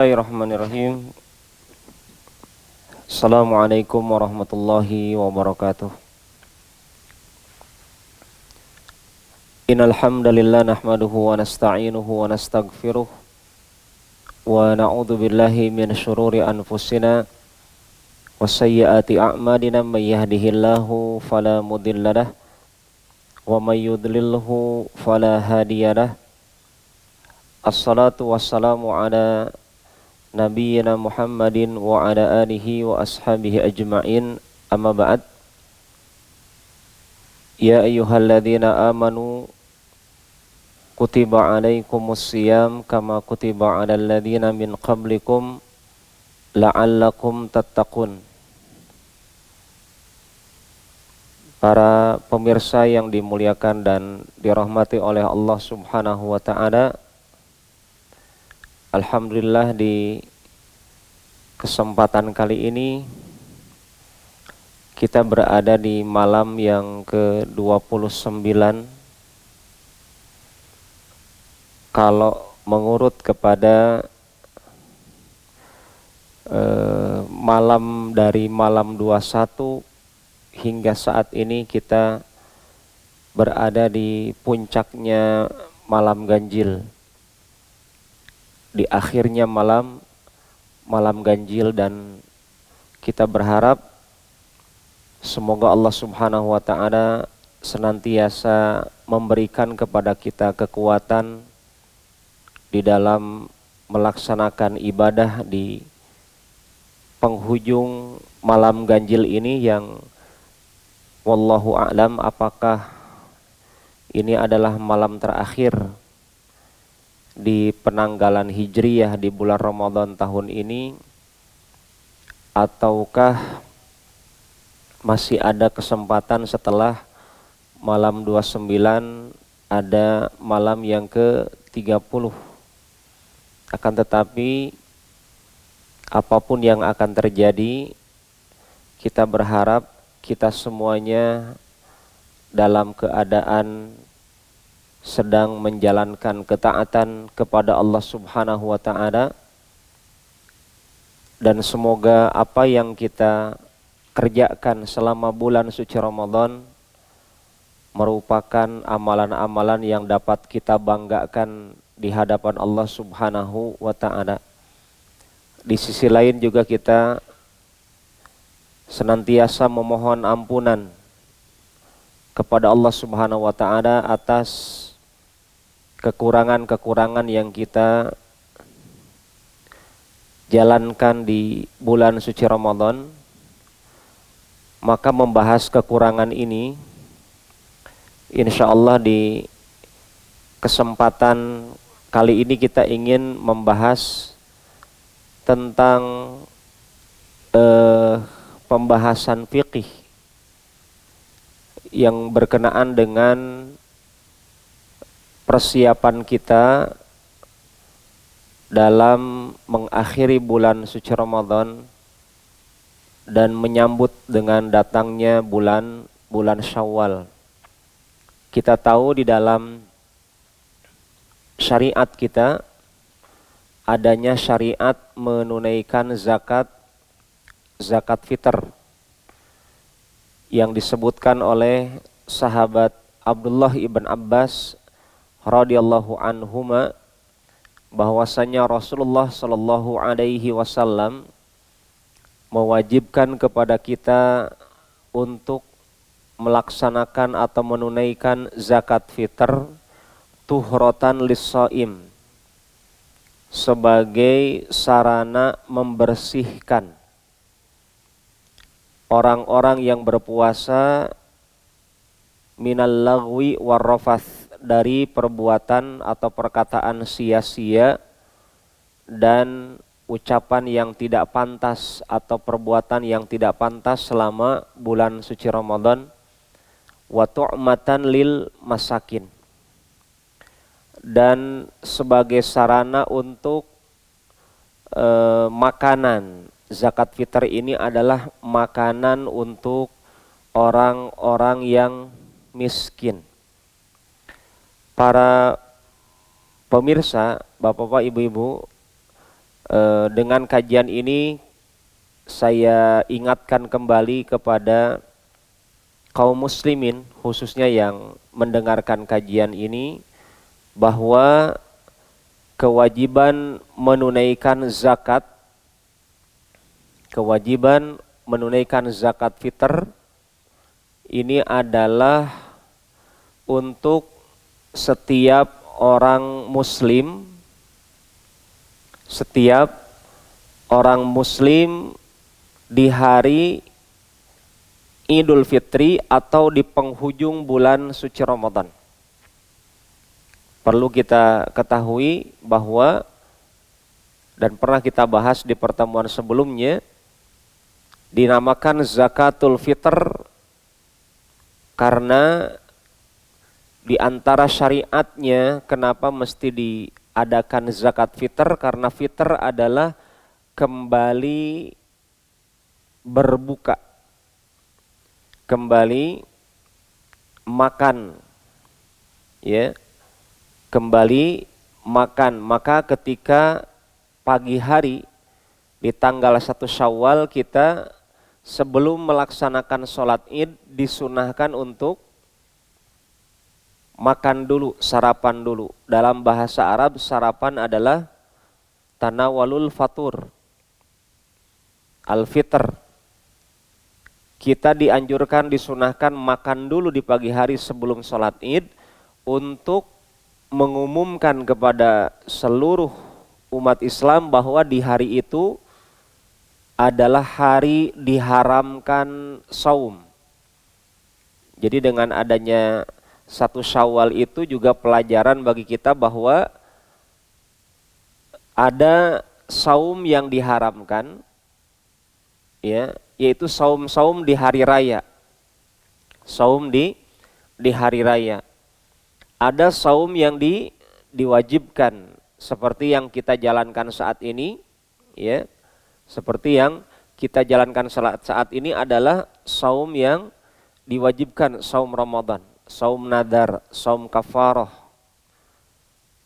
Bismillahirrahmanirrahim. Assalamualaikum warahmatullahi wabarakatuh. Innal hamdalillah nahmaduhu wa nasta'inuhu wa nastaghfiruh wa na'udzu billahi min syururi anfusina wa sayyiati a'malina may yahdihillahu fala mudhillalah wa may yudlilhu fala hadiyalah. Assalatu wassalamu ala Nabiyyina Muhammadin wa ala alihi wa ashabihi ajma'in, amma ba'd. Ya ayyuhalladzina amanu kutiba alaikumus siyam kama kutiba alal ladzina min qablikum la'allakum tattaqun. Para pemirsa yang dimuliakan dan dirahmati oleh Allah Subhanahu wa taala, alhamdulillah di kesempatan kali ini kita berada di malam yang ke-29 kalau mengurut kepada malam dari malam 21 hingga saat ini kita berada di puncaknya malam ganjil, di akhirnya malam ganjil, dan kita berharap semoga Allah Subhanahu wa taala senantiasa memberikan kepada kita kekuatan di dalam melaksanakan ibadah di penghujung malam ganjil ini, yang wallahu a'lam apakah ini adalah malam terakhir di penanggalan Hijriyah di bulan Ramadan tahun ini, ataukah masih ada kesempatan setelah malam 29 ada malam yang ke-30. Akan tetapi apapun yang akan terjadi, kita berharap kita semuanya dalam keadaan sedang menjalankan ketaatan kepada Allah Subhanahu wa taala, dan semoga apa yang kita kerjakan selama bulan suci Ramadan merupakan amalan-amalan yang dapat kita banggakan di hadapan Allah Subhanahu wa taala. Di sisi lain juga kita senantiasa memohon ampunan kepada Allah Subhanahu wa taala atas kekurangan-kekurangan yang kita jalankan di bulan suci Ramadan. Maka membahas kekurangan ini, insya Allah di kesempatan kali ini kita ingin membahas tentang pembahasan fikih yang berkenaan dengan persiapan kita dalam mengakhiri bulan suci Ramadan dan menyambut dengan datangnya bulan Syawal. Kita tahu di dalam syariat kita adanya syariat menunaikan zakat fitr yang disebutkan oleh sahabat Abdullah ibn Abbas radhiyallahu anhuma, bahwasanya Rasulullah sallallahu alaihi wasallam mewajibkan kepada kita untuk melaksanakan atau menunaikan zakat fitr tuhratan lis-shaim, sebagai sarana membersihkan orang-orang yang berpuasa minal lagwi warrafath, dari perbuatan atau perkataan sia-sia dan ucapan yang tidak pantas atau perbuatan yang tidak pantas selama bulan suci Ramadan, wa tu'matan lil masakin, dan sebagai sarana untuk makanan. Zakat fitr ini adalah makanan untuk orang-orang yang miskin. Para pemirsa, bapak-bapak, ibu-ibu, Dengan kajian ini saya ingatkan kembali kepada kaum muslimin khususnya yang mendengarkan kajian ini bahwa kewajiban menunaikan zakat fitr ini adalah untuk setiap orang muslim, di hari Idul Fitri atau di penghujung bulan suci Ramadan. Perlu kita ketahui bahwa, dan pernah kita bahas di pertemuan sebelumnya, dinamakan zakatul fitr karena di antara syariatnya kenapa mesti diadakan zakat fitr, karena fitr adalah kembali berbuka, kembali makan, ya, kembali makan. Maka ketika pagi hari di tanggal 1 Syawal kita sebelum melaksanakan sholat id disunahkan untuk makan dulu, sarapan dulu. Dalam bahasa Arab sarapan adalah tanawalul fatur, al-fitr. Kita dianjurkan, disunahkan makan dulu di pagi hari sebelum sholat id untuk mengumumkan kepada seluruh umat Islam bahwa di hari itu adalah hari diharamkan saum. Jadi dengan adanya 1 Syawal itu juga pelajaran bagi kita bahwa ada saum yang diharamkan, ya, yaitu saum di hari raya. Saum di hari raya. Ada saum yang diwajibkan seperti yang kita jalankan saat ini, ya. Seperti yang kita jalankan saat ini adalah saum yang diwajibkan, saum Ramadan, saum nadar, saum kafarah.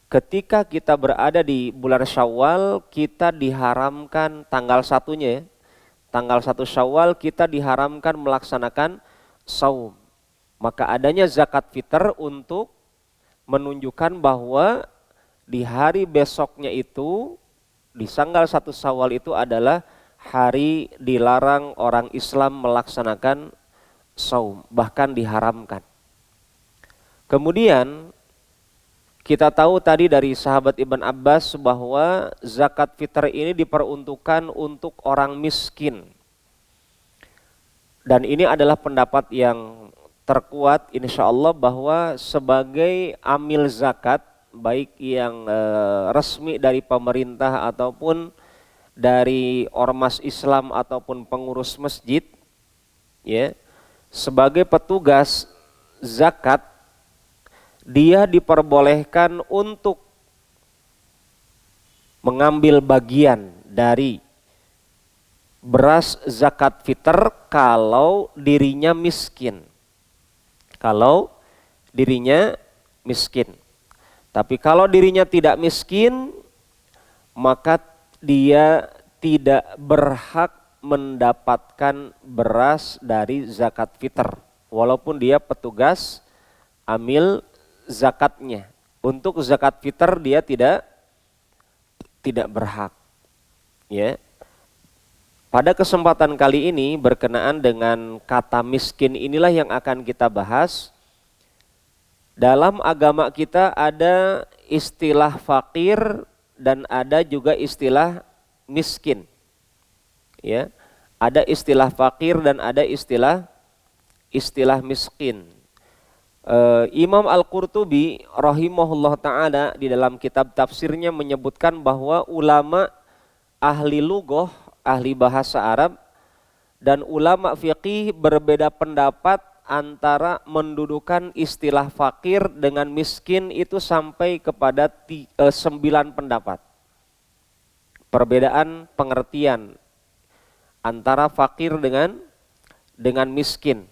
Ketika kita berada di bulan Syawal, kita diharamkan tanggal 1-nya, ya. Tanggal 1 Syawal kita diharamkan melaksanakan saum. Maka adanya zakat fitr untuk menunjukkan bahwa di hari besoknya itu, di tanggal 1 Syawal itu adalah hari dilarang orang Islam melaksanakan saum, bahkan diharamkan. Kemudian kita tahu tadi dari sahabat Ibn Abbas bahwa zakat fitr ini diperuntukkan untuk orang miskin. Dan ini adalah pendapat yang terkuat insya Allah bahwa sebagai amil zakat, baik yang resmi dari pemerintah ataupun dari ormas Islam ataupun pengurus masjid, ya, sebagai petugas zakat dia diperbolehkan untuk mengambil bagian dari beras zakat fitr kalau dirinya miskin. Kalau dirinya miskin. Tapi kalau dirinya tidak miskin, maka dia tidak berhak mendapatkan beras dari zakat fitr, walaupun dia petugas amil zakatnya. Untuk zakat fitr dia tidak berhak. Ya. Pada kesempatan kali ini berkenaan dengan kata miskin inilah yang akan kita bahas. Dalam agama kita ada istilah fakir dan ada juga istilah miskin. Ya, ada istilah fakir dan ada istilah miskin. Imam Al-Qurtubi rahimahullah ta'ala di dalam kitab tafsirnya menyebutkan bahwa ulama ahli lughah, ahli bahasa Arab dan ulama fiqih berbeda pendapat antara mendudukan istilah fakir dengan miskin itu sampai kepada 9 pendapat. Perbedaan pengertian antara fakir dengan miskin.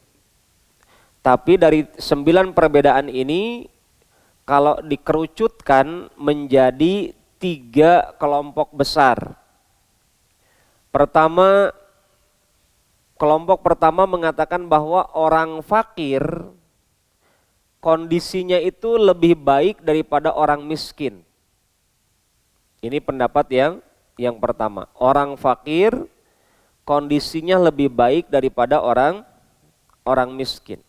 Tapi dari 9 perbedaan ini kalau dikerucutkan menjadi 3 kelompok besar. Pertama, kelompok pertama mengatakan bahwa orang fakir kondisinya itu lebih baik daripada orang miskin. Ini pendapat yang pertama. Orang fakir kondisinya lebih baik daripada orang miskin.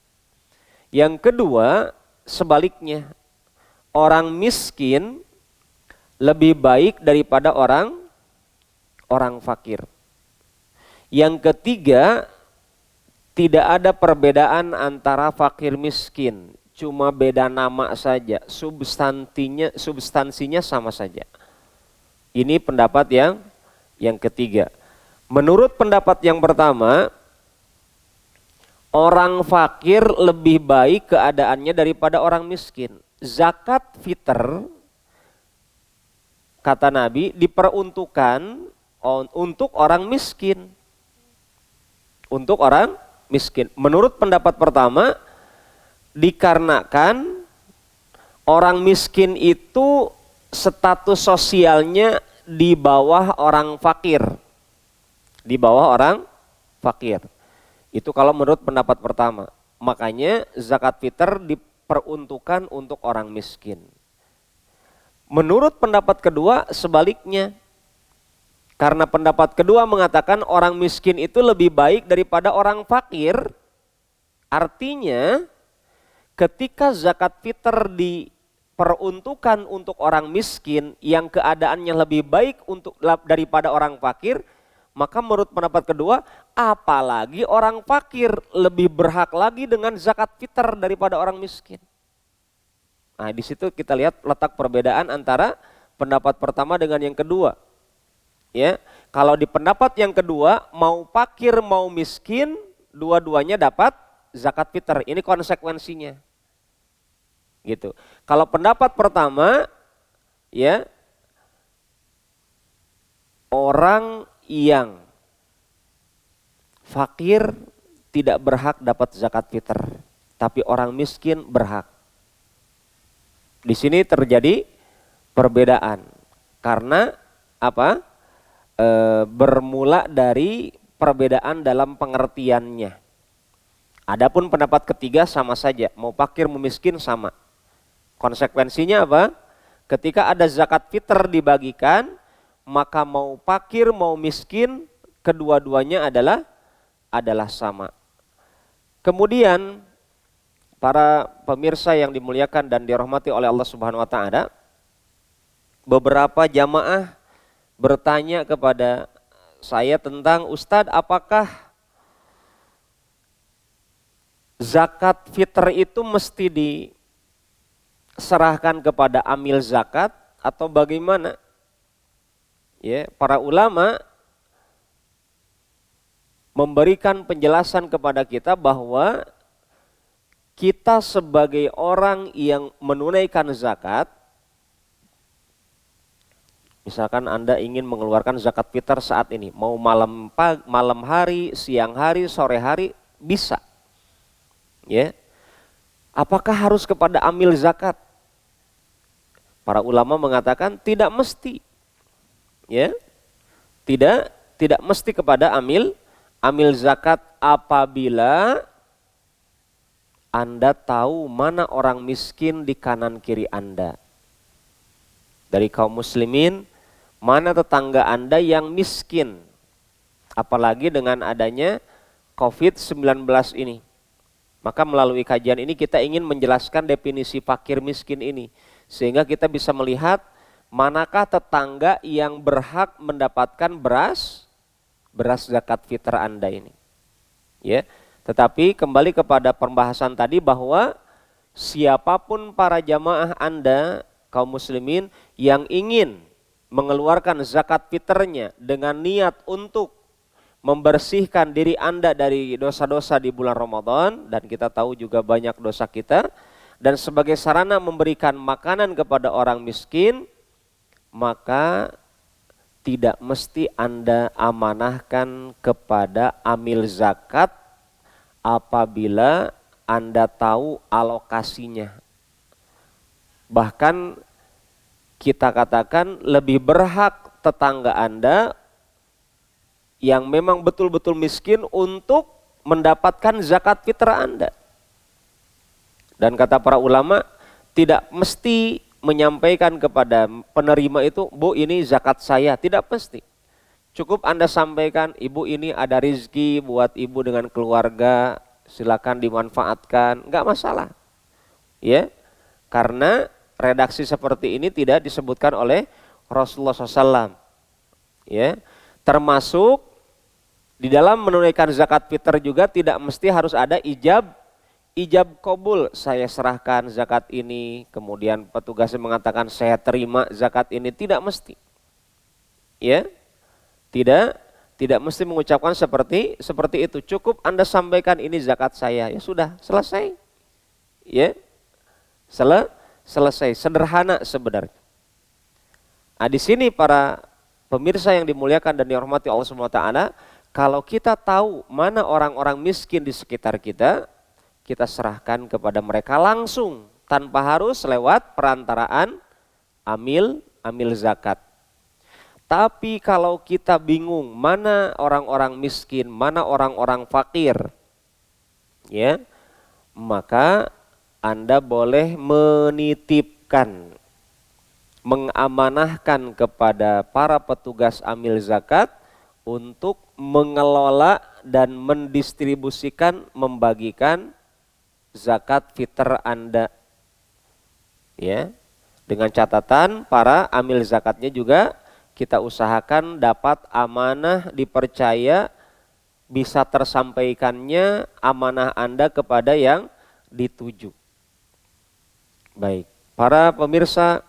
Yang kedua, sebaliknya. Orang miskin lebih baik daripada orang fakir. Yang ketiga, tidak ada perbedaan antara fakir miskin, cuma beda nama saja, substansinya sama saja. Ini pendapat yang ketiga. Menurut pendapat yang pertama, orang fakir lebih baik keadaannya daripada orang miskin. Zakat fitr, kata Nabi, diperuntukkan untuk orang miskin. Untuk orang miskin. Menurut pendapat pertama, dikarenakan orang miskin itu status sosialnya di bawah orang fakir. Di bawah orang fakir. Itu kalau menurut pendapat pertama. Makanya zakat fitr diperuntukkan untuk orang miskin. Menurut pendapat kedua sebaliknya. Karena pendapat kedua mengatakan orang miskin itu lebih baik daripada orang fakir. Artinya ketika zakat fitr diperuntukkan untuk orang miskin yang keadaannya lebih baik daripada orang fakir, maka menurut pendapat kedua, apalagi orang fakir lebih berhak lagi dengan zakat fitr daripada orang miskin. Nah, di situ kita lihat letak perbedaan antara pendapat pertama dengan yang kedua. Ya, kalau di pendapat yang kedua, mau fakir mau miskin, dua-duanya dapat zakat fitr. Ini konsekuensinya. Gitu. Kalau pendapat pertama, ya, orang yang fakir tidak berhak dapat zakat fitr, tapi orang miskin berhak. Di sini terjadi perbedaan karena apa? Bermula dari perbedaan dalam pengertiannya. Adapun pendapat ketiga sama saja, mau fakir mau miskin sama. Konsekuensinya apa? Ketika ada zakat fitr dibagikan, maka mau fakir mau miskin kedua-duanya adalah sama. Kemudian para pemirsa yang dimuliakan dan dirahmati oleh Allah Subhanahu wa taala, beberapa jamaah bertanya kepada saya tentang, Ustadz, apakah zakat fitr itu mesti diserahkan kepada amil zakat atau bagaimana? Ya, para ulama memberikan penjelasan kepada kita bahwa kita sebagai orang yang menunaikan zakat, misalkan Anda ingin mengeluarkan zakat fitr saat ini, mau malam hari, siang hari, sore hari, bisa. Ya. Apakah harus kepada amil zakat? Para ulama mengatakan tidak mesti. Ya. Tidak mesti kepada amil zakat apabila Anda tahu mana orang miskin di kanan kiri Anda. Dari kaum muslimin, mana tetangga Anda yang miskin, apalagi dengan adanya COVID-19 ini. Maka melalui kajian ini kita ingin menjelaskan definisi fakir miskin ini, sehingga kita bisa melihat manakah tetangga yang berhak mendapatkan beras zakat fitr Anda ini. Ya, tetapi kembali kepada pembahasan tadi bahwa siapapun para jamaah Anda, kaum muslimin yang ingin mengeluarkan zakat fitrnya dengan niat untuk membersihkan diri Anda dari dosa-dosa di bulan Ramadan, dan kita tahu juga banyak dosa kita, dan sebagai sarana memberikan makanan kepada orang miskin, maka tidak mesti Anda amanahkan kepada amil zakat apabila Anda tahu alokasinya. Bahkan kita katakan lebih berhak tetangga Anda yang memang betul-betul miskin untuk mendapatkan zakat fitrah Anda. Dan kata para ulama, tidak mesti menyampaikan kepada penerima itu, Bu ini zakat saya, tidak mesti. Cukup Anda sampaikan, Ibu ini ada rizki buat Ibu dengan keluarga, silakan dimanfaatkan, nggak masalah. Ya, karena redaksi seperti ini tidak disebutkan oleh Rasulullah SAW. Ya, termasuk di dalam menunaikan zakat fitr juga tidak mesti harus ada ijab kabul. Saya serahkan zakat ini, kemudian petugasnya mengatakan saya terima zakat ini, tidak mesti. Ya, tidak mesti mengucapkan seperti itu. Cukup Anda sampaikan ini zakat saya, ya sudah selesai. Ya, selesai, sederhana sebenarnya. Nah, di sini para pemirsa yang dimuliakan dan dihormati Allah Subhanahu wa taala, kalau kita tahu mana orang-orang miskin di sekitar kita, kita serahkan kepada mereka langsung tanpa harus lewat perantaraan amil zakat. Tapi kalau kita bingung mana orang-orang miskin, mana orang-orang fakir, ya, maka Anda boleh menitipkan, mengamanahkan kepada para petugas amil zakat untuk mengelola dan mendistribusikan, membagikan zakat fitr Anda. Ya, dengan catatan para amil zakatnya juga kita usahakan dapat amanah, dipercaya, bisa tersampaikannya amanah Anda kepada yang dituju. Baik, para pemirsa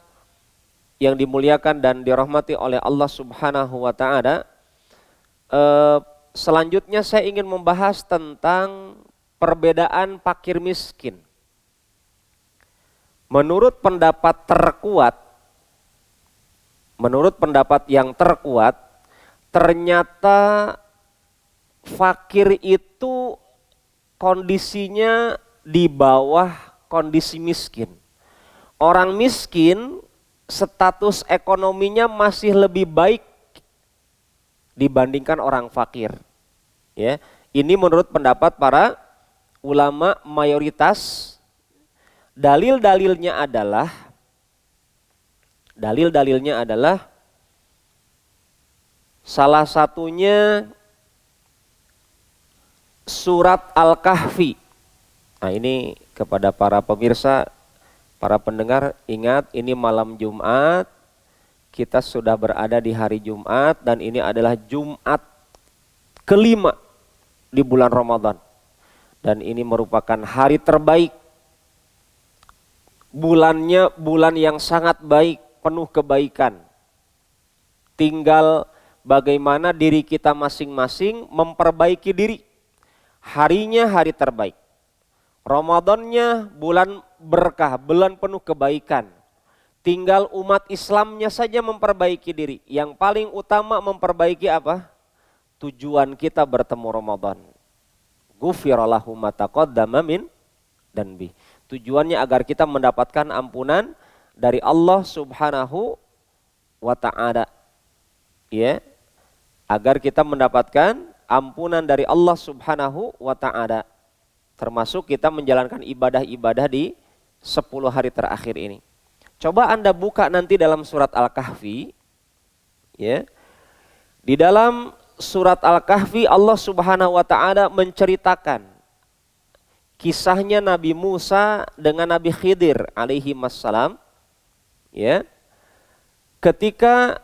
yang dimuliakan dan dirahmati oleh Allah Subhanahu wa taala, selanjutnya saya ingin membahas tentang perbedaan fakir miskin. Menurut pendapat yang terkuat, ternyata fakir itu kondisinya di bawah kondisi miskin. Orang miskin status ekonominya masih lebih baik dibandingkan orang fakir. Ya, ini menurut pendapat para ulama mayoritas. Dalil-dalilnya adalah salah satunya surat Al-Kahfi. Nah, ini kepada para pemirsa, para pendengar, ingat ini malam Jumat, kita sudah berada di hari Jumat dan ini adalah Jumat kelima di bulan Ramadan. Dan ini merupakan hari terbaik. Bulannya bulan yang sangat baik, penuh kebaikan. Tinggal bagaimana diri kita masing-masing memperbaiki diri. Harinya hari terbaik. Ramadannya bulan berkah, bulan penuh kebaikan. Tinggal umat Islamnya saja memperbaiki diri. Yang paling utama memperbaiki apa? Tujuan kita bertemu Ramadan. Ghufira lahu ma taqaddama min dhanbi. Tujuannya agar kita mendapatkan ampunan dari Allah Subhanahu wa taala. Ya. Agar kita mendapatkan ampunan dari Allah Subhanahu wa taala. Termasuk kita menjalankan ibadah-ibadah di 10 hari terakhir ini. Coba Anda buka nanti dalam surat Al-Kahfi, ya. Di dalam surat Al-Kahfi Allah Subhanahu wa taala menceritakan kisahnya Nabi Musa dengan Nabi Khidir alaihi wassalam. Ya. Ketika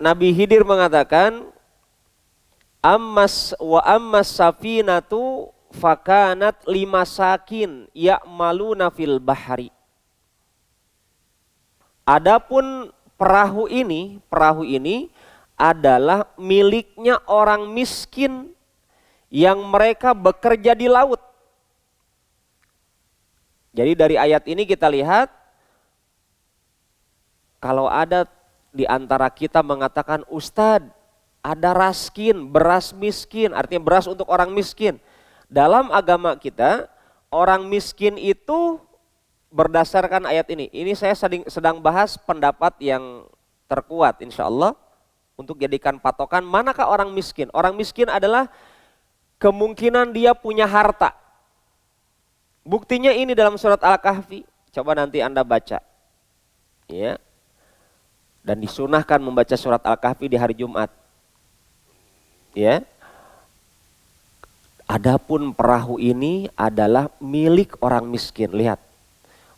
Nabi Khidir mengatakan ammas safinatu fakanat limasakin ya'maluna fil bahari. Adapun perahu ini adalah miliknya orang miskin yang mereka bekerja di laut. Jadi dari ayat ini kita lihat, kalau ada di antara kita mengatakan, Ustadz ada raskin, beras miskin, artinya beras untuk orang miskin. Dalam agama kita, orang miskin itu berdasarkan ayat ini saya sedang bahas pendapat yang terkuat insya Allah untuk jadikan patokan manakah orang miskin. Orang miskin adalah kemungkinan dia punya harta. Buktinya ini dalam surat Al-Kahfi. Coba nanti Anda baca. Ya. Dan disunahkan membaca surat Al-Kahfi di hari Jumat. Ya. Adapun perahu ini adalah milik orang miskin. Lihat.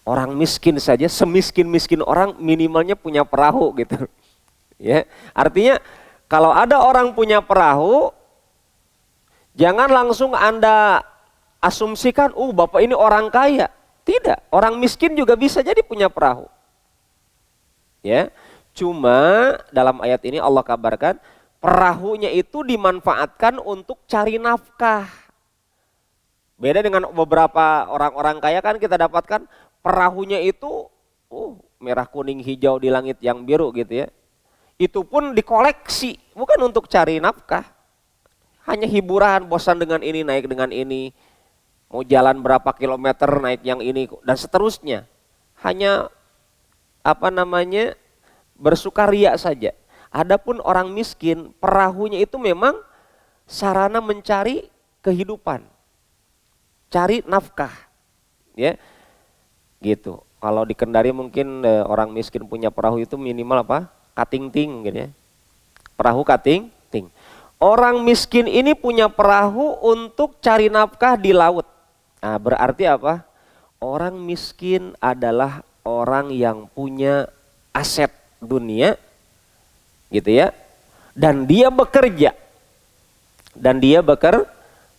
Orang miskin saja, semiskin-miskin orang minimalnya punya perahu gitu. Ya, artinya kalau ada orang punya perahu, jangan langsung Anda asumsikan, Bapak ini orang kaya. Tidak, orang miskin juga bisa jadi punya perahu. Ya, cuma dalam ayat ini Allah kabarkan, perahunya itu dimanfaatkan untuk cari nafkah. Beda dengan beberapa orang-orang kaya kan kita dapatkan perahunya itu merah kuning hijau di langit yang biru gitu ya. Itu pun dikoleksi, bukan untuk cari nafkah. Hanya hiburan, bosan dengan ini, naik dengan ini. Mau jalan berapa kilometer, naik yang ini, dan seterusnya. Hanya bersukaria saja. Adapun orang miskin, perahunya itu memang sarana mencari kehidupan. Cari nafkah. Ya. Gitu. Kalau di Kendari mungkin orang miskin punya perahu itu minimal apa? Kating-ting gitu ya. Perahu kating-ting. Orang miskin ini punya perahu untuk cari nafkah di laut. Nah, berarti apa? Orang miskin adalah orang yang punya aset dunia gitu ya. Dan dia bekerja.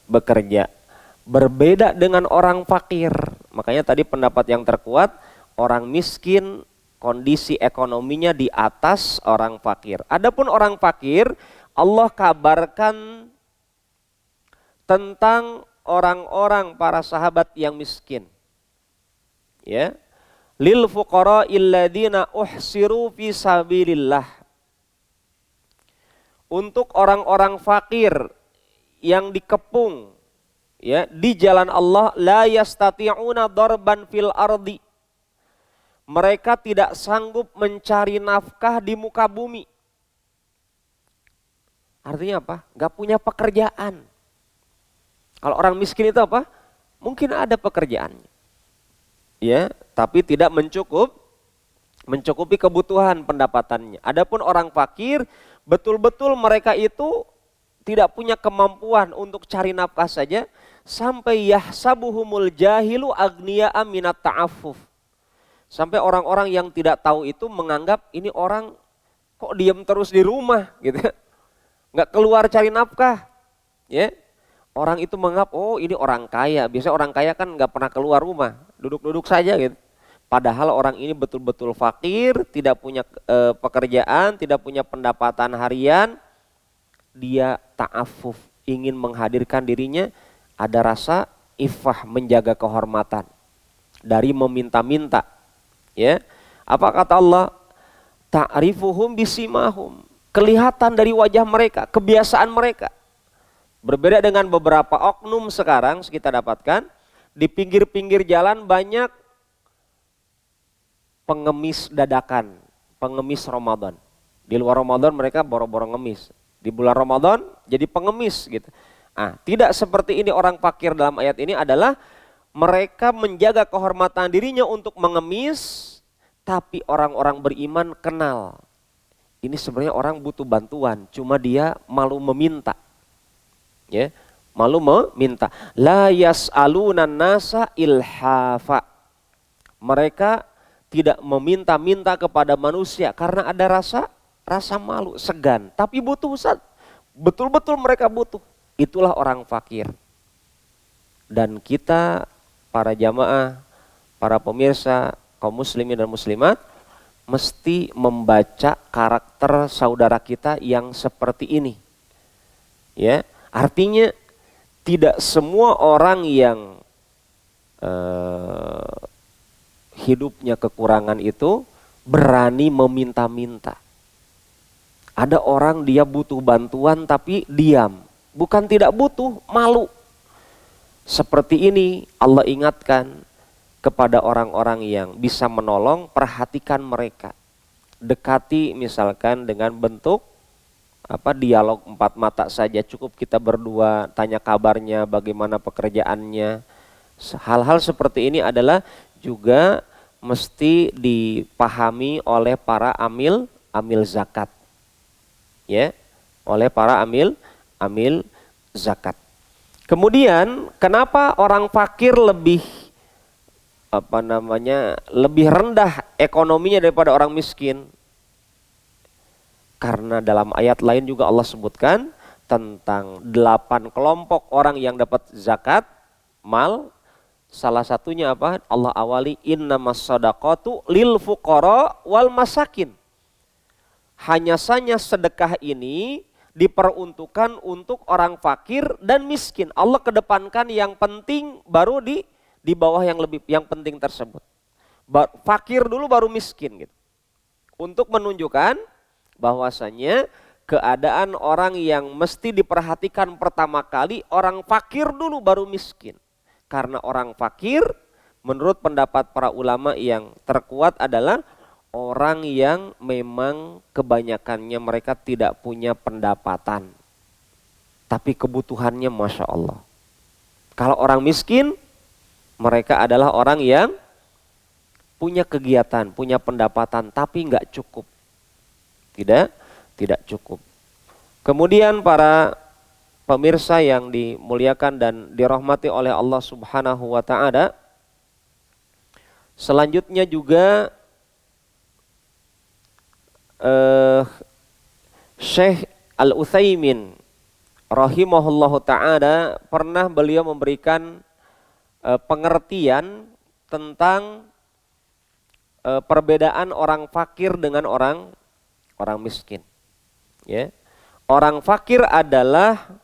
Bekerja. Berbeda dengan orang fakir. Makanya tadi pendapat yang terkuat, orang miskin kondisi ekonominya di atas orang fakir. Adapun orang fakir, Allah kabarkan tentang orang-orang para sahabat yang miskin. Ya. Lil fuqara illadzina uhsiru fi sabilillah. Untuk orang-orang fakir yang dikepung ya di jalan Allah, la yastati'una darban fil ardi. Mereka tidak sanggup mencari nafkah di muka bumi. Artinya apa? Gak punya pekerjaan. Kalau orang miskin itu apa? Mungkin ada pekerjaannya. Ya, tapi tidak mencukupi kebutuhan pendapatannya. Adapun orang fakir, betul-betul mereka itu tidak punya kemampuan untuk cari nafkah saja, sampai yahsabuhumul jahilu agniya'a minat ta'affuf. Sampai orang-orang yang tidak tahu itu menganggap ini orang kok diam terus di rumah gitu. Nggak keluar cari nafkah. Ya. Orang itu menganggap ini orang kaya. Biasanya orang kaya kan nggak pernah keluar rumah, duduk-duduk saja gitu. Padahal orang ini betul-betul fakir, tidak punya pekerjaan, tidak punya pendapatan harian. Dia ta'affuf, ingin menghadirkan dirinya, ada rasa iffah, menjaga kehormatan dari meminta-minta. Ya, apa kata Allah? Ta'rifuhum bisimahum, kelihatan dari wajah mereka, kebiasaan mereka. Berbeda dengan beberapa oknum sekarang kita dapatkan di pinggir-pinggir jalan banyak pengemis dadakan, pengemis Ramadan. Di luar Ramadan mereka boro-boro ngemis, di bulan Ramadan jadi pengemis gitu. Tidak seperti ini orang fakir dalam ayat ini adalah mereka menjaga kehormatan dirinya untuk mengemis, tapi orang-orang beriman kenal. Ini sebenarnya orang butuh bantuan, cuma dia malu meminta. Ya, malu meminta. La yas'alunan nasa ilhafa. Mereka tidak meminta-minta kepada manusia karena ada rasa malu, segan. Tapi butuh, Ustaz. Betul-betul mereka butuh. Itulah orang fakir. Dan kita, para jamaah, para pemirsa, kaum muslimin dan muslimat, mesti membaca karakter saudara kita yang seperti ini. Ya, artinya tidak semua orang yang hidupnya kekurangan itu berani meminta-minta. Ada orang dia butuh bantuan tapi diam. Bukan tidak butuh, malu. Seperti ini Allah ingatkan kepada orang-orang yang bisa menolong, perhatikan mereka. Dekati misalkan dengan bentuk dialog empat mata saja, cukup kita berdua tanya kabarnya, bagaimana pekerjaannya. Hal-hal seperti ini adalah juga mesti dipahami oleh para amil zakat. Ya, oleh para amil zakat. Kemudian kenapa orang fakir lebih lebih rendah ekonominya daripada orang miskin? Karena dalam ayat lain juga Allah sebutkan tentang 8 kelompok orang yang dapat zakat mal. Salah satunya apa? Allah awali innamas shadaqatu lil fuqara wal masakin. Hanya saja sedekah ini diperuntukkan untuk orang fakir dan miskin. Allah kedepankan yang penting baru di bawah yang penting tersebut. Fakir dulu baru miskin gitu. Untuk menunjukkan bahwasanya keadaan orang yang mesti diperhatikan pertama kali orang fakir dulu baru miskin. Karena orang fakir menurut pendapat para ulama yang terkuat adalah orang yang memang kebanyakannya mereka tidak punya pendapatan. Tapi kebutuhannya Masya Allah. Kalau orang miskin mereka adalah orang yang punya kegiatan, punya pendapatan tapi nggak cukup. Tidak cukup. Kemudian para pemirsa yang dimuliakan dan dirahmati oleh Allah Subhanahu wa taala, selanjutnya juga Syekh Al-Utsaimin rahimahullahu taala pernah beliau memberikan pengertian tentang perbedaan orang fakir dengan orang miskin. Ya. Orang fakir adalah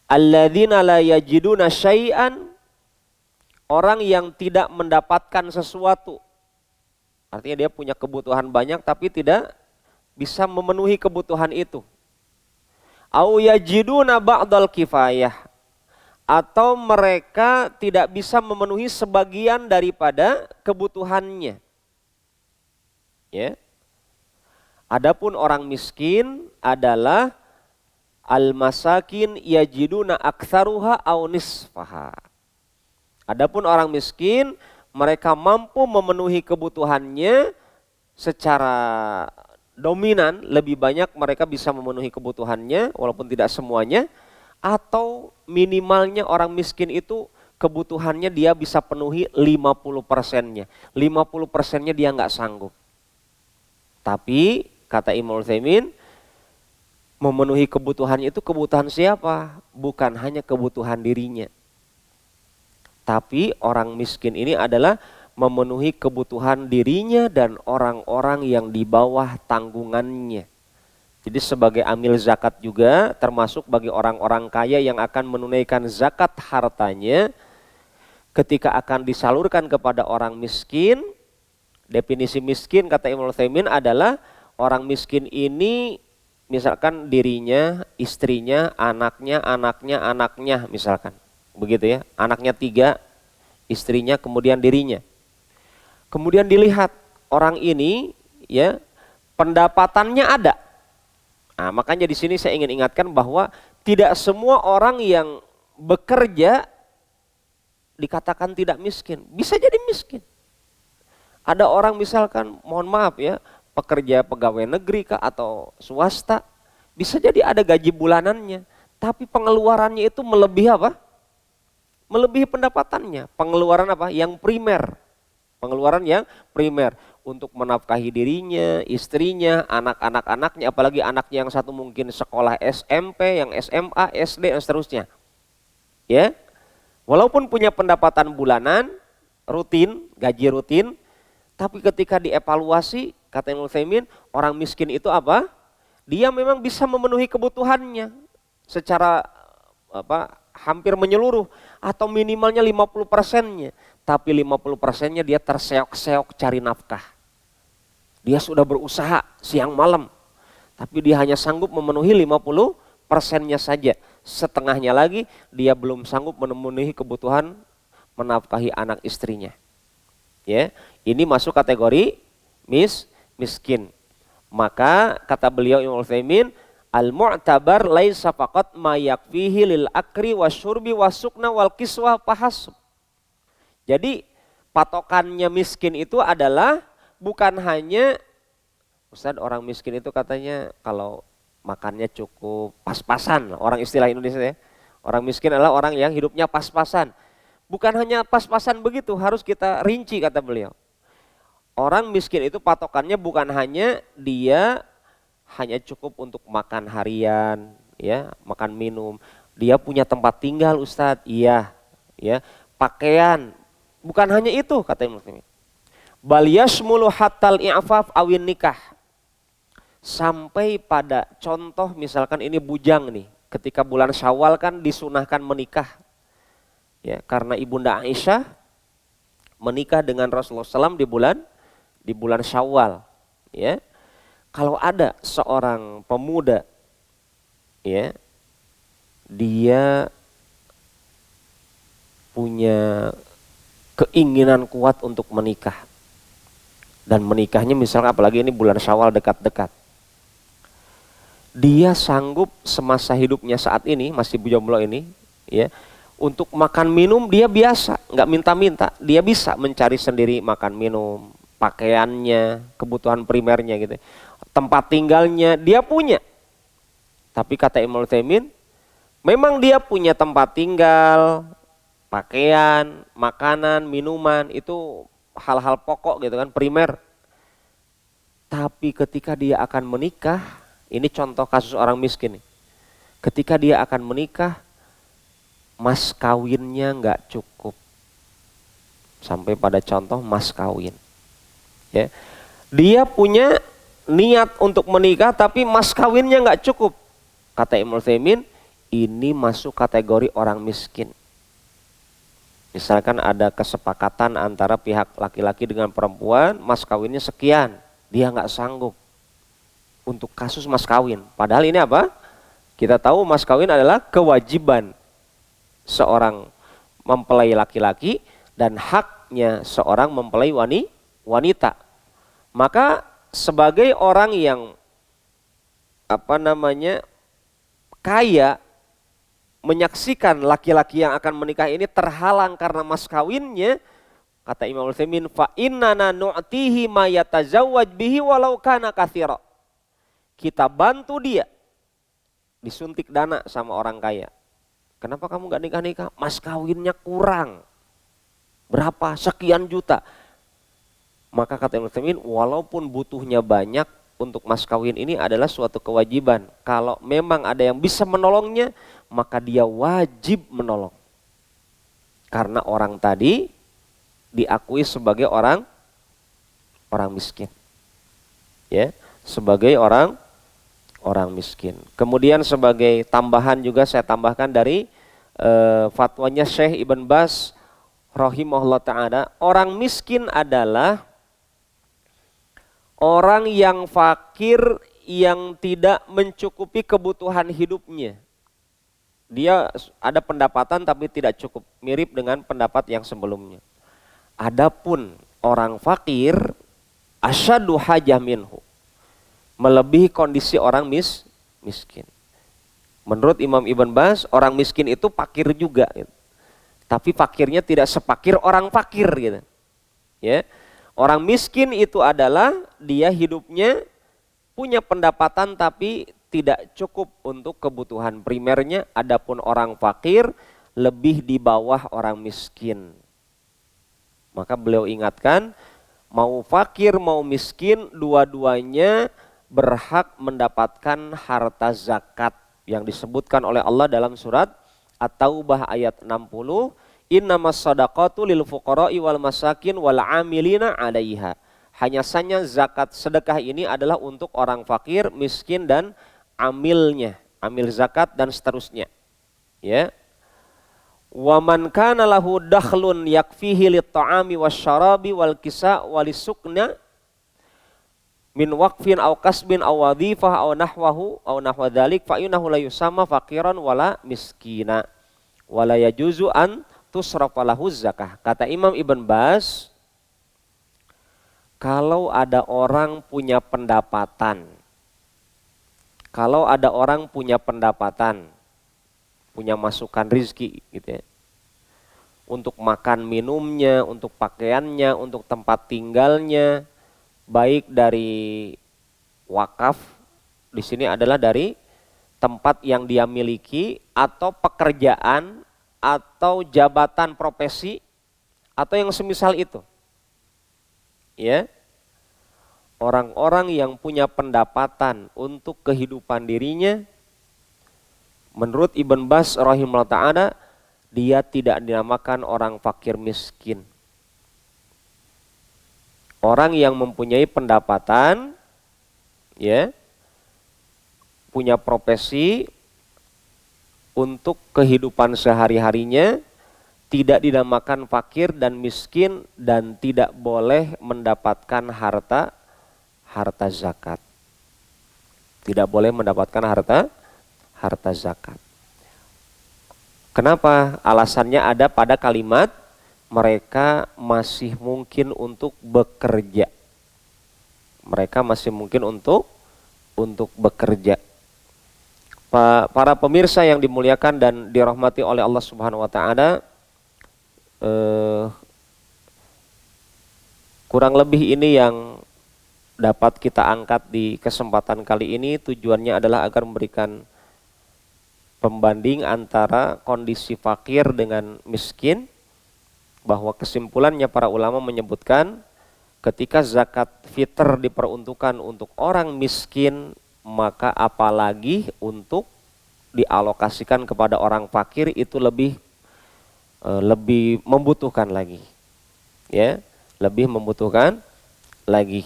alladzina la yajiduna syai'an, orang yang tidak mendapatkan sesuatu. Artinya dia punya kebutuhan banyak tapi tidak bisa memenuhi kebutuhan itu. Au yajiduna ba'dal kifayah, atau mereka tidak bisa memenuhi sebagian daripada kebutuhannya. Ya. Adapun orang miskin adalah al-masakin yajiduna aktsaruha aw nisfaha. Adapun orang miskin mereka mampu memenuhi kebutuhannya secara dominan, lebih banyak mereka bisa memenuhi kebutuhannya walaupun tidak semuanya, atau minimalnya orang miskin itu kebutuhannya dia bisa penuhi 50%-nya. 50%-nya dia nggak sanggup. Tapi kata Imam Utsaimin, memenuhi kebutuhannya itu kebutuhan siapa? Bukan hanya kebutuhan dirinya. Tapi orang miskin ini adalah memenuhi kebutuhan dirinya dan orang-orang yang di bawah tanggungannya. Jadi sebagai amil zakat juga termasuk bagi orang-orang kaya yang akan menunaikan zakat hartanya, ketika akan disalurkan kepada orang miskin. Definisi miskin kata Imam Utsaimin adalah orang miskin ini misalkan dirinya, istrinya, anaknya misalkan. Begitu ya, anaknya 3, istrinya kemudian dirinya. Kemudian dilihat orang ini ya pendapatannya ada. Nah, makanya di sini saya ingin ingatkan bahwa tidak semua orang yang bekerja dikatakan tidak miskin, bisa jadi miskin. Ada orang misalkan, mohon maaf ya, pekerja pegawai negeri kah atau swasta, bisa jadi ada gaji bulanannya, tapi pengeluarannya itu melebihi apa? Melebihi pendapatannya. Pengeluaran apa? Yang primer. Pengeluaran yang primer untuk menafkahi dirinya, istrinya, anak-anaknya, apalagi anaknya yang satu mungkin sekolah SMP, yang SMA, SD dan seterusnya. Ya. Walaupun punya pendapatan bulanan, rutin, gaji rutin, tapi ketika dievaluasi, kata Ibnu Utsaimin, orang miskin itu apa? Dia memang bisa memenuhi kebutuhannya secara hampir menyeluruh atau minimalnya 50%-nya. Tapi 50%-nya dia terseok-seok cari nafkah. Dia sudah berusaha siang malam, tapi dia hanya sanggup memenuhi 50%-nya saja. Setengahnya lagi dia belum sanggup memenuhi kebutuhan menafkahi anak istrinya. Ya, ini masuk kategori miskin. Maka kata beliau Ibnu Utsaimin, al-mu'tabar laisa faqat ma yakfihi lil akri wasyurbi wasukna wal kiswa fahasb. Jadi patokannya miskin itu adalah bukan hanya, Ustaz, orang miskin itu katanya kalau makannya cukup pas-pasan, orang istilah Indonesia ya. Orang miskin adalah orang yang hidupnya pas-pasan. Bukan hanya pas-pasan begitu, harus kita rinci kata beliau. Orang miskin itu patokannya bukan hanya dia hanya cukup untuk makan harian, ya, makan minum. Dia punya tempat tinggal, Ustadz, iya, ya, pakaian. Bukan hanya itu kata Ibnu Utsaimin. Bal yashmulu hatal i'faf awin nikah. Sampai pada contoh misalkan ini bujang nih, ketika bulan Syawal kan disunahkan menikah. Ya, karena Ibunda Aisyah menikah dengan Rasulullah SAW di bulan Syawal, ya. Kalau ada seorang pemuda, ya, dia punya keinginan kuat untuk menikah, dan menikahnya misalnya apalagi ini bulan Syawal dekat-dekat, dia sanggup semasa hidupnya saat ini masih jomblo ini, ya, untuk makan minum dia biasa, nggak minta-minta, dia bisa mencari sendiri makan minum, pakaiannya, kebutuhan primernya gitu. Tempat tinggalnya dia punya. Tapi kata Ibnu Utsaimin, memang dia punya tempat tinggal, pakaian, makanan, minuman, itu hal-hal pokok gitu kan, primer. Tapi ketika dia akan menikah, ini contoh kasus orang miskin nih. Ketika dia akan menikah, mas kawinnya nggak cukup. Sampai pada contoh mas kawin. Ya. Dia punya niat untuk menikah tapi mas kawinnya nggak cukup. Kata Ibnu Utsaimin, ini masuk kategori orang miskin. Misalkan ada kesepakatan antara pihak laki-laki dengan perempuan, mas kawinnya sekian, dia nggak sanggup untuk kasus mas kawin. Padahal ini apa? Kita tahu mas kawin adalah kewajiban seorang mempelai laki-laki dan haknya seorang mempelai wanita. Maka sebagai orang yang kaya, menyaksikan laki-laki yang akan menikah ini terhalang karena mas kawinnya, kata Imam Utsaimin, fa innana nu'tihi ma yatazawwaj bihi walau kana katsira. Kita bantu dia disuntik dana sama orang kaya. Kenapa kamu gak nikah-nikah? Mas kawinnya kurang. Berapa? Sekian juta. Maka kata Ibnu Utsaimin, walaupun butuhnya banyak, untuk mas kawin ini adalah suatu kewajiban. Kalau memang ada yang bisa menolongnya, maka dia wajib menolong. Karena orang tadi diakui sebagai orang miskin. Ya, sebagai orang miskin. Kemudian sebagai tambahan juga saya tambahkan dari fatwanya Syekh Ibn Baz rahimahullah ta'ala, orang miskin adalah orang yang fakir yang tidak mencukupi kebutuhan hidupnya. Dia ada pendapatan tapi tidak cukup, mirip dengan pendapat yang sebelumnya. Adapun orang fakir asyaddu hajah minhu, melebihi kondisi orang miskin. Menurut Imam Ibn Baz, orang miskin itu fakir juga, gitu. Tapi fakirnya tidak sepakir orang fakir, gitu. Ya, orang miskin itu adalah dia hidupnya punya pendapatan tapi tidak cukup untuk kebutuhan primernya. Adapun orang fakir lebih di bawah orang miskin. Maka beliau ingatkan, mau fakir mau miskin, dua-duanya berhak mendapatkan harta zakat yang disebutkan oleh Allah dalam surat At-Taubah ayat 60, innamas shadaqatu lil fuqara'i wal masakin wal 'amilina 'alaiha. Hanya saja zakat sedekah ini adalah untuk orang fakir, miskin dan amilnya, amil zakat dan seterusnya. Ya. Wa man kana lahu dakhlun yakfihi lit ta'ami wasyarabi wal kisa' walisukna min waqfin aw kasbin aw wadhifah aw nahwahu aw nahwa dzalik fa innahu la yusamma faqiran wala miskina wala yajuzu an tusrafa lahu zakah. Kata Imam Ibn Baz, Kalau ada orang punya pendapatan, kalau ada orang punya pendapatan, punya masukan rizki gitu ya, untuk makan minumnya, untuk pakaiannya, untuk tempat tinggalnya, baik dari wakaf, di sini adalah dari tempat yang dia miliki, atau pekerjaan, atau jabatan profesi, atau yang semisal itu. Ya, orang-orang yang punya pendapatan untuk kehidupan dirinya, menurut Ibn Baz rahimahullah ta'ala, dia tidak dinamakan orang fakir miskin. Orang yang mempunyai pendapatan, ya, punya profesi untuk kehidupan sehari-harinya, tidak dinamakan fakir dan miskin, dan tidak boleh mendapatkan harta zakat. Tidak boleh mendapatkan harta zakat. Kenapa? Alasannya ada pada kalimat mereka masih mungkin untuk bekerja. Mereka masih mungkin untuk bekerja. Para pemirsa yang dimuliakan dan dirahmati oleh Allah Subhanahu wa taala, kurang lebih ini yang dapat kita angkat di kesempatan kali ini. Tujuannya adalah agar memberikan pembanding antara kondisi fakir dengan miskin, bahwa kesimpulannya para ulama menyebutkan ketika zakat fitr diperuntukkan untuk orang miskin, maka apalagi untuk dialokasikan kepada orang fakir itu lebih membutuhkan lagi, ya, lebih membutuhkan lagi.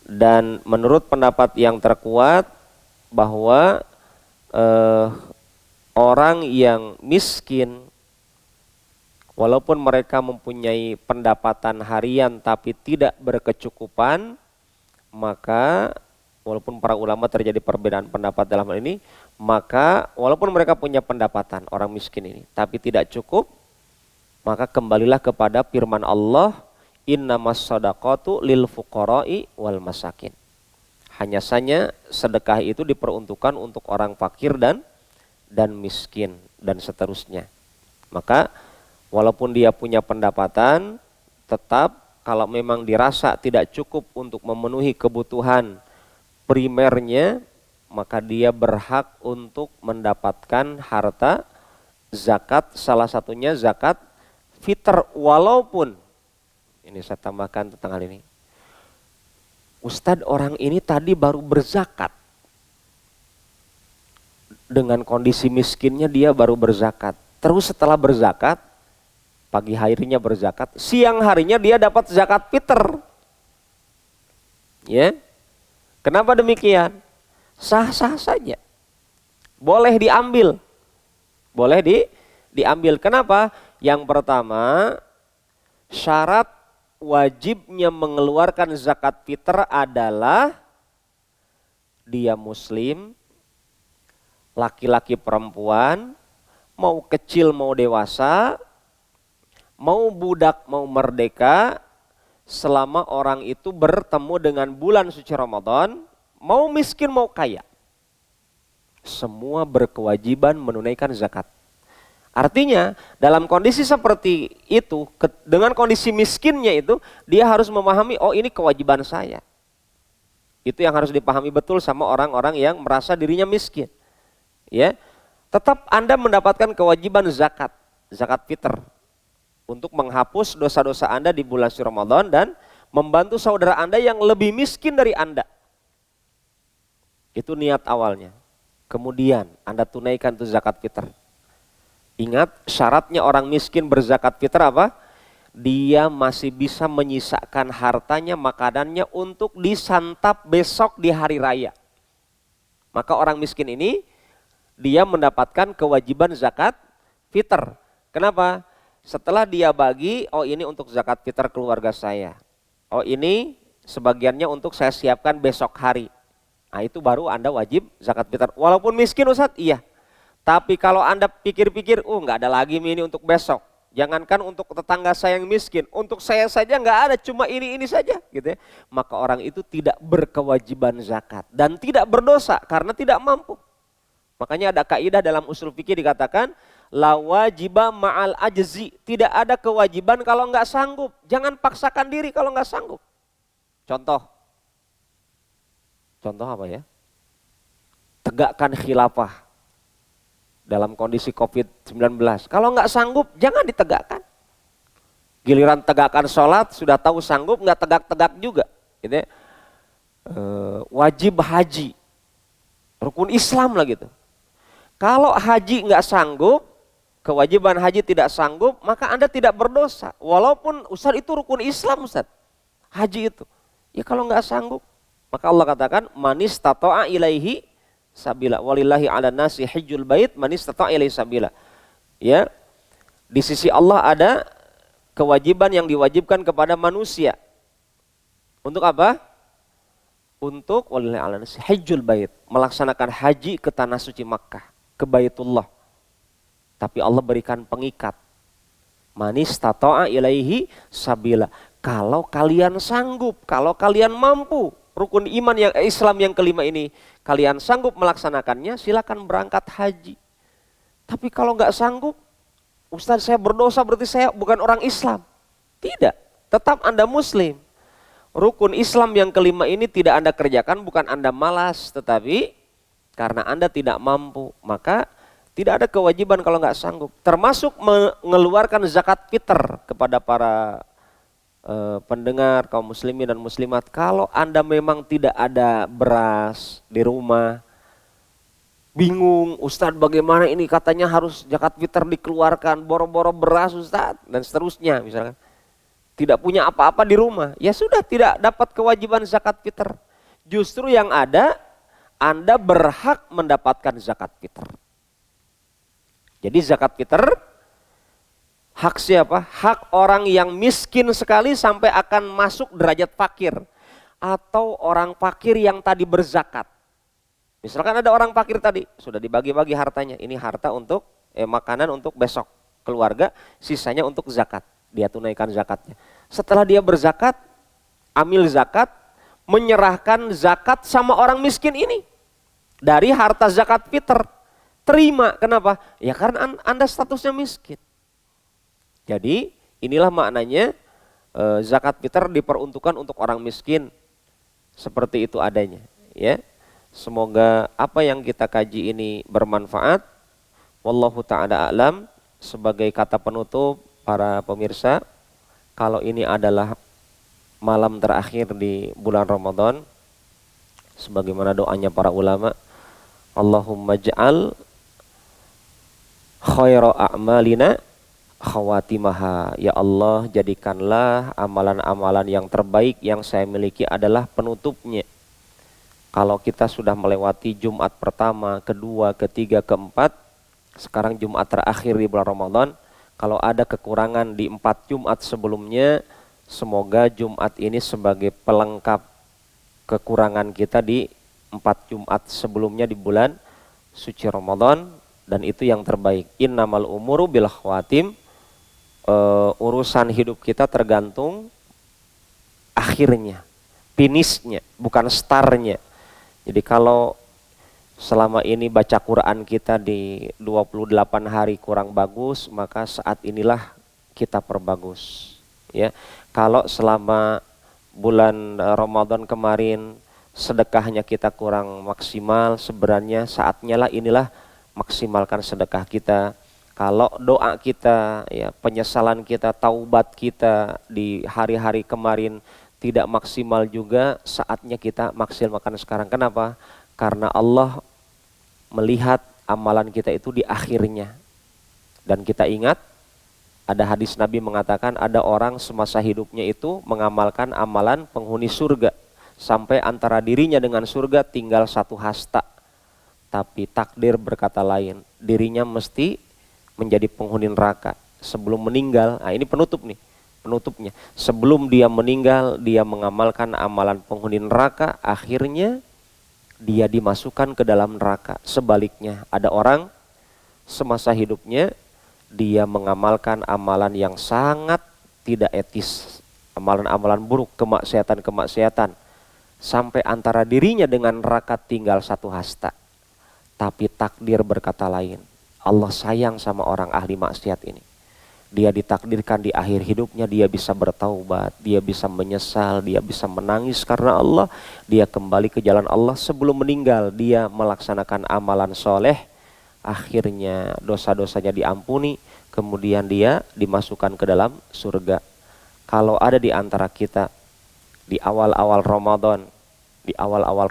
Dan menurut pendapat yang terkuat bahwa orang yang miskin, walaupun mereka mempunyai pendapatan harian tapi tidak berkecukupan, maka walaupun para ulama terjadi perbedaan pendapat dalam hal ini, maka walaupun mereka punya pendapatan, orang miskin ini, tapi tidak cukup, maka kembalilah kepada firman Allah, innamas shadaqatu lil fuqara'i wal masakin. Hanya saja sedekah itu diperuntukkan untuk orang fakir dan miskin dan seterusnya. Maka walaupun dia punya pendapatan, tetap kalau memang dirasa tidak cukup untuk memenuhi kebutuhan primernya, maka dia berhak untuk mendapatkan harta zakat, salah satunya zakat fitr. Walaupun, ini saya tambahkan tentang hal ini, Ustadz, orang ini tadi baru berzakat, dengan kondisi miskinnya dia baru berzakat, terus setelah berzakat, pagi harinya berzakat, siang harinya dia dapat zakat fitr. Ya, kenapa demikian? Sah-sah saja, boleh diambil, diambil. Kenapa? Yang pertama, syarat wajibnya mengeluarkan zakat fitr adalah dia muslim, laki-laki perempuan, mau kecil mau dewasa, mau budak mau merdeka, selama orang itu bertemu dengan bulan suci Ramadan, mau miskin mau kaya, semua berkewajiban menunaikan zakat. Artinya dalam kondisi seperti itu, dengan kondisi miskinnya itu, dia harus memahami, oh ini kewajiban saya. Itu yang harus dipahami betul sama orang-orang yang merasa dirinya miskin. Ya, tetap Anda mendapatkan kewajiban zakat fitr, untuk menghapus dosa-dosa Anda di bulan suci Ramadan dan membantu saudara Anda yang lebih miskin dari Anda. Itu niat awalnya. Kemudian Anda tunaikan itu zakat fitr. Ingat, syaratnya orang miskin berzakat fitr apa? Dia masih bisa menyisakan hartanya, makanannya untuk disantap besok di hari raya. Maka orang miskin ini, dia mendapatkan kewajiban zakat fitr. Kenapa? Setelah dia bagi, oh ini untuk zakat fitr keluarga saya. Oh ini sebagiannya untuk saya siapkan besok hari. Nah itu baru Anda wajib zakat fitr. Walaupun miskin Ustadz, iya. Tapi kalau Anda pikir-pikir, nggak ada lagi ini untuk besok. Jangankan untuk tetangga saya yang miskin, untuk saya saja nggak ada, cuma ini saja, gitu ya. Maka orang itu tidak berkewajiban zakat dan tidak berdosa karena tidak mampu. Makanya ada kaidah dalam usul fikih dikatakan la wajiba ma'al ajzi, tidak ada kewajiban kalau nggak sanggup. Jangan paksakan diri kalau nggak sanggup. Contoh apa ya? Tegakkan khilafah dalam kondisi COVID-19. Kalau nggak sanggup, jangan ditegakkan. Giliran tegakkan sholat, sudah tahu sanggup, nggak tegak-tegak juga. Gitu ya. Wajib haji, rukun Islam lah gitu. Kalau haji nggak sanggup, kewajiban haji tidak sanggup, maka Anda tidak berdosa. Walaupun Ustaz itu rukun Islam Ustaz, haji itu. Ya kalau nggak sanggup, maka Allah katakan manis tato'a ilaihi sabila walillahi ala nasi hijjul bait man istata'a ilaihi sabila. Ya. Di sisi Allah ada kewajiban yang diwajibkan kepada manusia. Untuk apa? Untuk walillahi ala nasi hijjul bait, melaksanakan haji ke tanah suci Makkah, ke Baitullah. Tapi Allah berikan pengikat. Man istata'a ilaihi sabila. Kalau kalian sanggup, kalau kalian mampu, rukun iman yang Islam yang kelima ini kalian sanggup melaksanakannya, silakan berangkat haji. Tapi kalau nggak sanggup, Ustaz saya berdosa berarti saya bukan orang Islam. Tidak, tetap Anda Muslim. Rukun Islam yang kelima ini tidak Anda kerjakan bukan Anda malas, tetapi karena Anda tidak mampu, maka tidak ada kewajiban kalau nggak sanggup. Termasuk mengeluarkan zakat fitr kepada para pendengar kaum muslimin dan muslimat. Kalau Anda memang tidak ada beras di rumah, bingung Ustadz bagaimana ini, katanya harus zakat fitr dikeluarkan, boro-boro beras Ustadz dan seterusnya misalkan, tidak punya apa-apa di rumah, ya sudah tidak dapat kewajiban zakat fitr. Justru yang ada Anda berhak mendapatkan zakat fitr. Jadi zakat fitr hak siapa? Hak orang yang miskin sekali sampai akan masuk derajat fakir. Atau orang fakir yang tadi berzakat. Misalkan ada orang fakir tadi, sudah dibagi-bagi hartanya. Ini harta untuk makanan untuk besok keluarga, sisanya untuk zakat. Dia tunaikan zakatnya. Setelah dia berzakat, ambil zakat, menyerahkan zakat sama orang miskin ini. Dari harta zakat fitr. Terima, kenapa? Ya karena Anda statusnya miskin. Jadi inilah maknanya zakat fitr diperuntukkan untuk orang miskin, seperti itu adanya. Ya, semoga apa yang kita kaji ini bermanfaat. Wallahu ta'ala a'lam. Sebagai kata penutup para pemirsa, kalau ini adalah malam terakhir di bulan Ramadan, sebagaimana doanya para ulama, Allahumma ja'al khaira a'malina khawatimaha. Ya Allah, jadikanlah amalan-amalan yang terbaik yang saya miliki adalah penutupnya. Kalau kita sudah melewati Jumat pertama, kedua, ketiga, keempat, sekarang Jumat terakhir di bulan Ramadan, kalau ada kekurangan di 4 Jumat sebelumnya, semoga Jumat ini sebagai pelengkap kekurangan kita di 4 Jumat sebelumnya di bulan suci Ramadan, dan itu yang terbaik. Innamal umuru bil khawatim. Urusan hidup kita tergantung akhirnya, finishnya, bukan startnya. Jadi kalau selama ini baca Quran kita di 28 hari kurang bagus, maka saat inilah kita perbagus. Ya, kalau selama bulan Ramadan kemarin sedekahnya kita kurang maksimal, sebenarnya saatnya lah inilah maksimalkan sedekah kita. Kalau doa kita, ya, penyesalan kita, taubat kita di hari-hari kemarin tidak maksimal juga, saatnya kita maksimalkan sekarang. Kenapa? Karena Allah melihat amalan kita itu di akhirnya. Dan kita ingat, ada hadis Nabi mengatakan ada orang semasa hidupnya itu mengamalkan amalan penghuni surga. Sampai antara dirinya dengan surga tinggal 1 hasta. Tapi takdir berkata lain, dirinya mesti menjadi penghuni neraka sebelum meninggal. Nah, ini penutupnya. Sebelum dia meninggal, dia mengamalkan amalan penghuni neraka, akhirnya dia dimasukkan ke dalam neraka. Sebaliknya, ada orang semasa hidupnya dia mengamalkan amalan yang sangat tidak etis, amalan-amalan buruk, kemaksiatan-kemaksiatan, sampai antara dirinya dengan neraka tinggal satu hasta. Tapi takdir berkata lain. Allah sayang sama orang ahli maksiat ini. Dia ditakdirkan di akhir hidupnya dia bisa bertaubat, dia bisa menyesal, dia bisa menangis karena Allah, dia kembali ke jalan Allah. Sebelum meninggal dia melaksanakan amalan soleh, akhirnya dosa-dosanya diampuni, kemudian dia dimasukkan ke dalam surga. Kalau ada di antara kita di awal-awal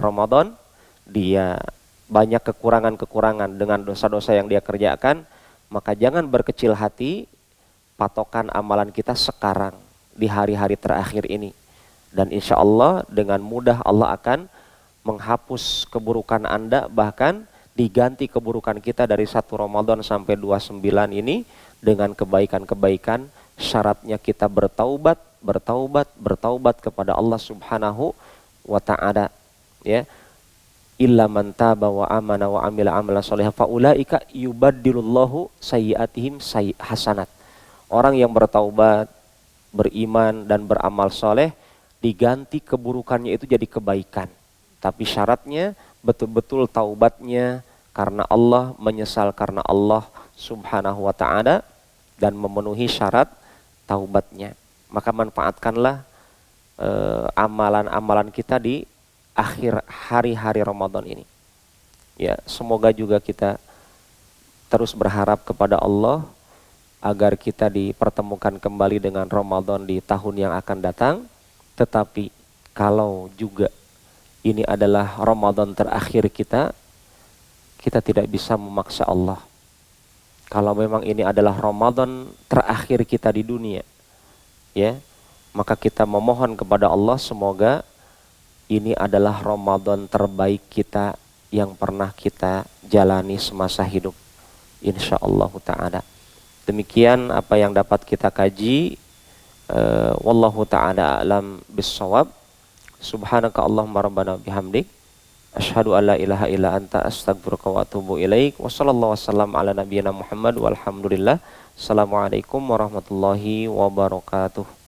Ramadan, dia banyak kekurangan-kekurangan dengan dosa-dosa yang dia kerjakan, maka jangan berkecil hati. Patokan amalan kita sekarang di hari-hari terakhir ini, dan insya Allah dengan mudah Allah akan menghapus keburukan Anda, bahkan diganti keburukan kita dari 1 Ramadan sampai 29 ini dengan kebaikan-kebaikan. Syaratnya kita bertaubat kepada Allah Subhanahu wa ta'ala, ya. Illa man taba wa amana wa amila amalan sholihan fa ulaika yubaddilullahu sayyi'atihim hasanat. Orang yang bertaubat, beriman dan beramal soleh, diganti keburukannya itu jadi kebaikan. Tapi syaratnya betul-betul taubatnya karena Allah, menyesal karena Allah Subhanahu wa ta'ala, dan memenuhi syarat taubatnya. Maka manfaatkanlah amalan-amalan kita di akhir hari-hari Ramadan ini. Ya, semoga juga kita terus berharap kepada Allah agar kita dipertemukan kembali dengan Ramadan di tahun yang akan datang. Tetapi kalau juga ini adalah Ramadan terakhir kita tidak bisa memaksa Allah. Kalau memang ini adalah Ramadan terakhir kita di dunia, ya, maka kita memohon kepada Allah semoga ini adalah Ramadan terbaik kita yang pernah kita jalani semasa hidup, insyaallah ta'ala. Demikian apa yang dapat kita kaji. Wallahu ta'ala a'lam bissawab. Subhanaka Allahumma rabbana bihamdik, asyhadu an la ilaha illa anta, astaghfiruka wa atubu ilaik. Wa sallallahu wasallam ala nabiyyina Muhammad walhamdulillah. Assalamualaikum warahmatullahi wabarakatuh.